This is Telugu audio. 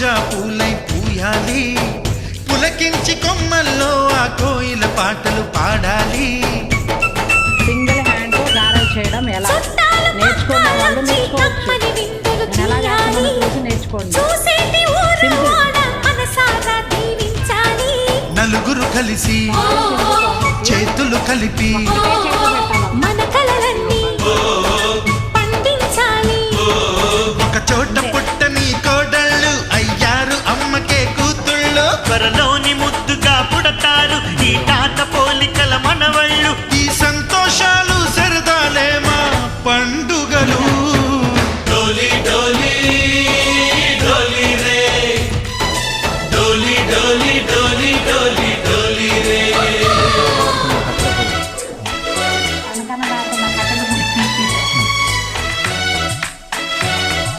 రోజా పూలై పూయాలి, పులకించి కొమ్మల్లో ఆ కోయిల పాటలు పాడాలి. సింగిల్ హ్యాండ్ తో గారెలు చేయడం ఎలా నేర్చుకున్న వాళ్ళు నేర్చుకోవచ్చు. ఎలా చేస్తున్నారో చూసి నేర్చుకోండి. నలుగురు కలిసి చేతులు కలిపి మన కలలన్నీ పండించాలి. ఒక చోట